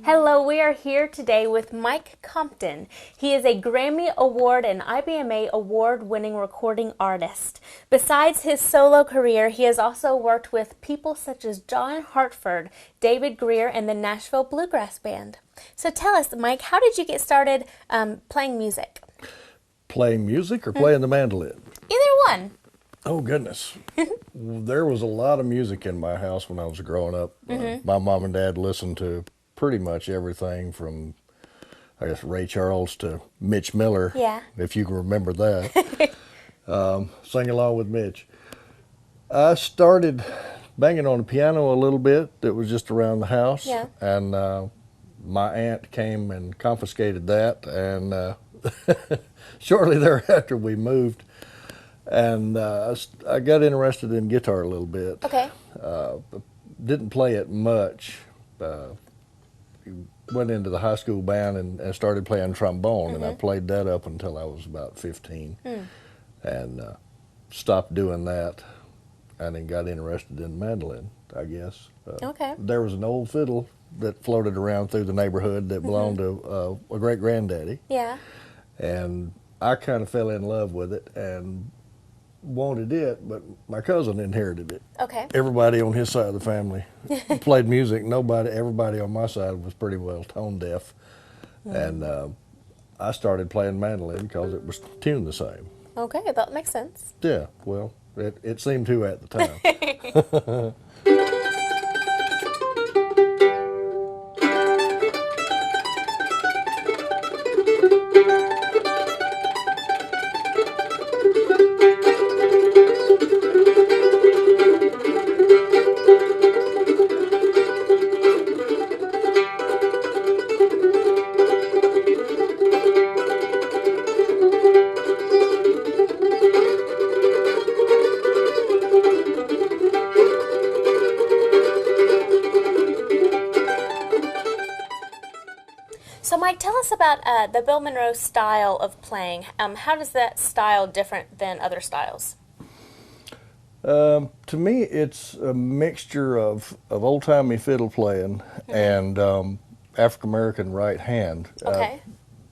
Hello, we are here today with Mike Compton. He is a Grammy Award and IBMA Award-winning recording artist. Besides his solo career, he has also worked with people such as John Hartford, David Greer, and the Nashville Bluegrass Band. So tell us, Mike, how did you get started playing music? Playing music or playing the mandolin? Either one. Oh, goodness. There was a lot of music in my house when I was growing up. My mom and dad listened to pretty much everything from, I guess, Ray Charles to Mitch Miller, if you can remember that. Sing along with Mitch. I started banging on the piano a little bit. It was just around the house. And my aunt came and confiscated that. And shortly thereafter, we moved. And I got interested in guitar a little bit. Didn't play it much. Went into the high school band and started playing trombone, and I played that up until I was about 15, and stopped doing that, and then got interested in mandolin, I guess. There was an old fiddle that floated around through the neighborhood that belonged to a great-granddaddy, and I kind of fell in love with it and wanted it, but my cousin inherited it. Everybody on his side of the family played music. Everybody on my side was pretty well tone deaf. And I started playing mandolin because it was tuned the same. That makes sense. Yeah, well, it seemed to at the time. So Mike, tell us about the Bill Monroe style of playing. How does that style different than other styles? To me, it's a mixture of old-timey fiddle playing and African-American right hand.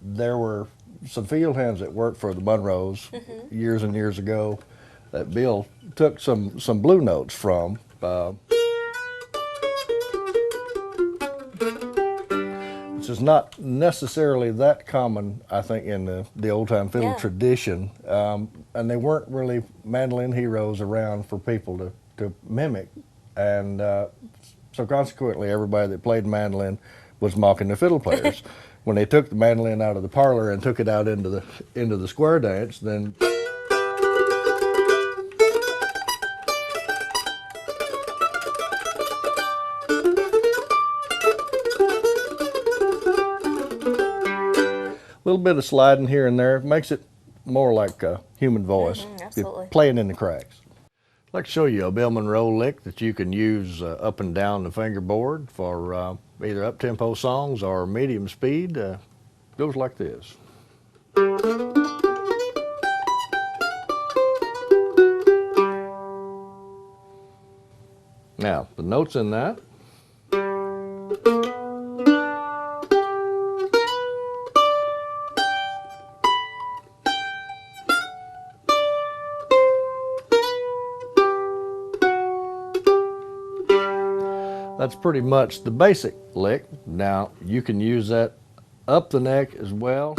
There were some field hands that worked for the Monroes years and years ago that Bill took some blue notes from. Which is not necessarily that common, I think, in the old-time fiddle tradition. And they weren't really mandolin heroes around for people to mimic. And so consequently, everybody that played mandolin was mocking the fiddle players. When they took the mandolin out of the parlor and took it out into the square dance, then a little bit of sliding here and there makes it more like a human voice. Absolutely. Playing in the cracks. I'd like to show you a Bill Monroe lick that you can use up and down the fingerboard for either up-tempo songs or medium speed. Goes like this. Now, the notes in that. That's pretty much the basic lick. Now, you can use that up the neck as well.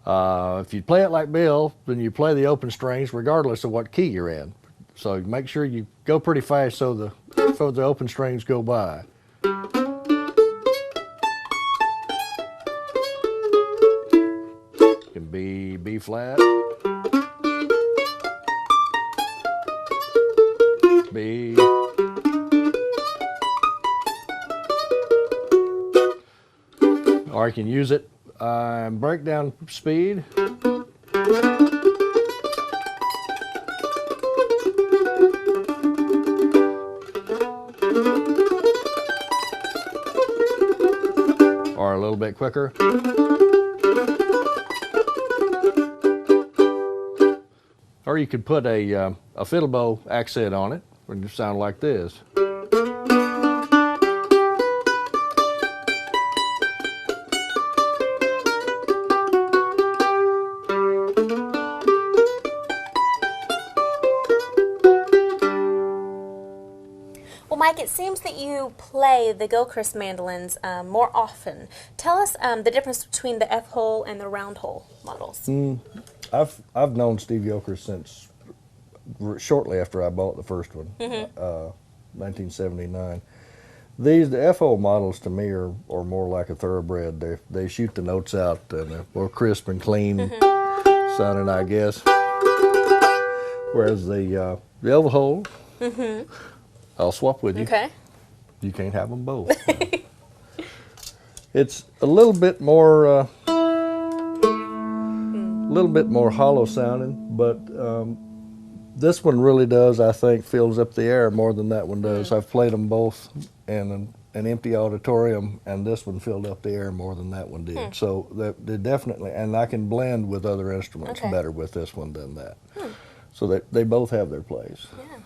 If you play it like Bill, then you play the open strings regardless of what key you're in. So make sure you go pretty fast so the open strings go by. It can be B flat. B. Or I can use it breakdown speed. Or a little bit quicker. Or you could put a fiddle bow accent on it, and just sound like this. Well, Mike, it seems that you play the Gilchrist mandolins more often. Tell us the difference between the F-hole and the round hole models. I've known Steve Gilchrist since shortly after I bought the first one, 1979. The F-hole models to me are more like a thoroughbred. They shoot the notes out and more crisp and clean sounding, I guess. Whereas the oval hole, I'll swap with you. Okay. You can't have them both. It's a little bit more hollow sounding, but this one really does, I think, fills up the air more than that one does. I've played them both in an empty auditorium, and this one filled up the air more than that one did. So they definitely, and I can blend with other instruments better with this one than that. So they both have their place. Yeah.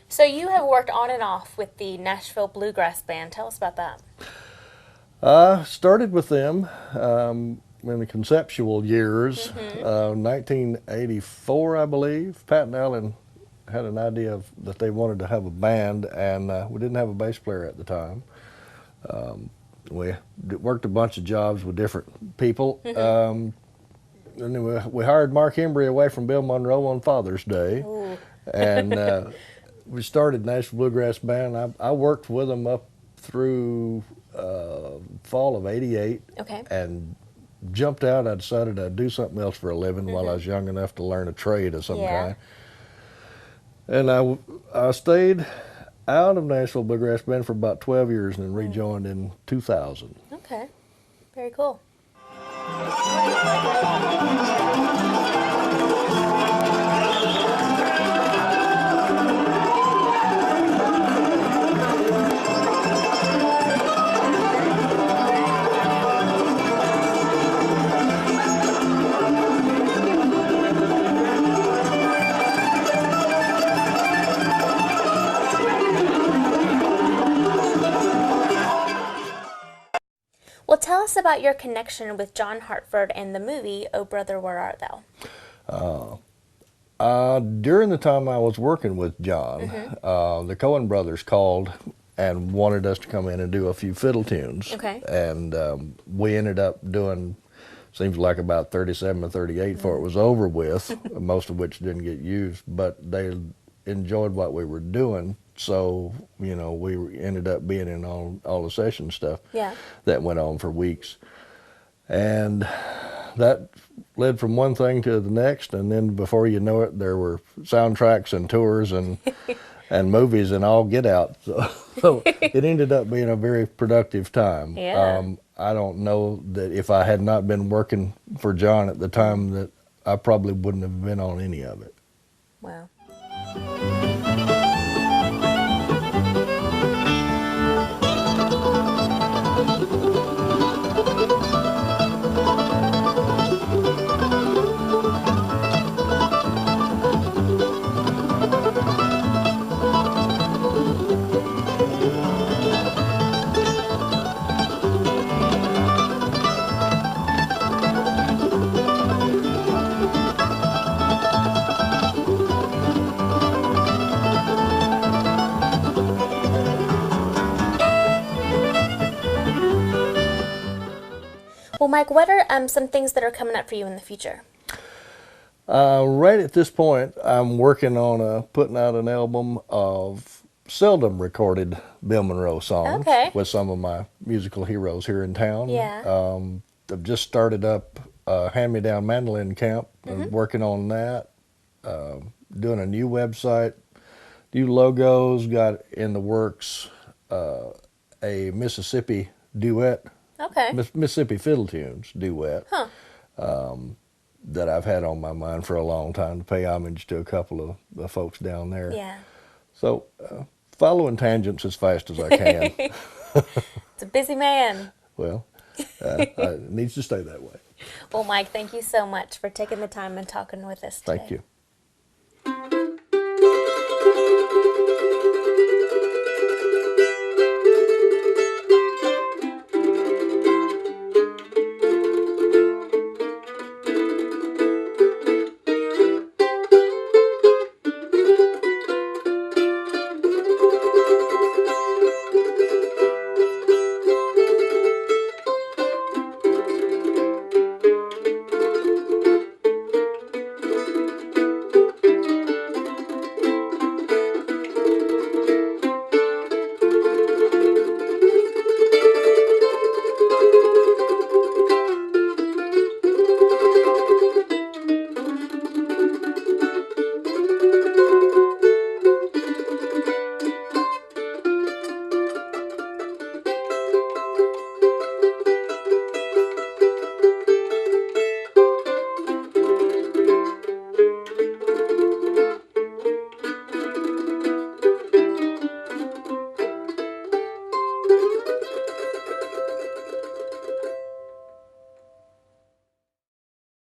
So you have worked on and off with the Nashville Bluegrass Band. Tell us about that. Started with them in the conceptual years, 1984, I believe. Pat and Ellen had an idea that they wanted to have a band, and we didn't have a bass player at the time. We worked a bunch of jobs with different people. And then we hired Mark Embry away from Bill Monroe on Father's Day. And we started Nashville Bluegrass Band. I worked with them up through fall of '88. Okay. And jumped out. I decided I'd do something else for a living while I was young enough to learn a trade of some kind. And I stayed out of Nashville Bluegrass Band for about 12 years and then rejoined in 2000. Okay. Very cool. Well, tell us about your connection with John Hartford and the movie Oh Brother, Where Art Thou? During the time I was working with John, the Coen brothers called and wanted us to come in and do a few fiddle tunes. Okay. And we ended up doing, seems like about 37 or 38 before it was over with, most of which didn't get used, but they enjoyed what we were doing. So, you know, we ended up being in all the session stuff that went on for weeks. And that led from one thing to the next, and then before you know it, there were soundtracks and tours and and movies and all get out. So it ended up being a very productive time. I don't know that if I had not been working for John at the time that I probably wouldn't have been on any of it. Wow. Mike, what are some things that are coming up for you in the future? Right at this point, I'm working on putting out an album of seldom recorded Bill Monroe songs Okay. with some of my musical heroes here in town. Yeah. I've just started up a hand-me-down mandolin camp and Mm-hmm. working on that. Doing a new website, new logos, got in the works a Mississippi duet, Okay. Mississippi fiddle tunes duet. Huh. That I've had on my mind for a long time to pay homage to a couple of the folks down there. Yeah. So, following tangents as fast as I can. It's a busy man. Well, it needs to stay that way. Well, Mike, thank you so much for taking the time and talking with us today. Thank you.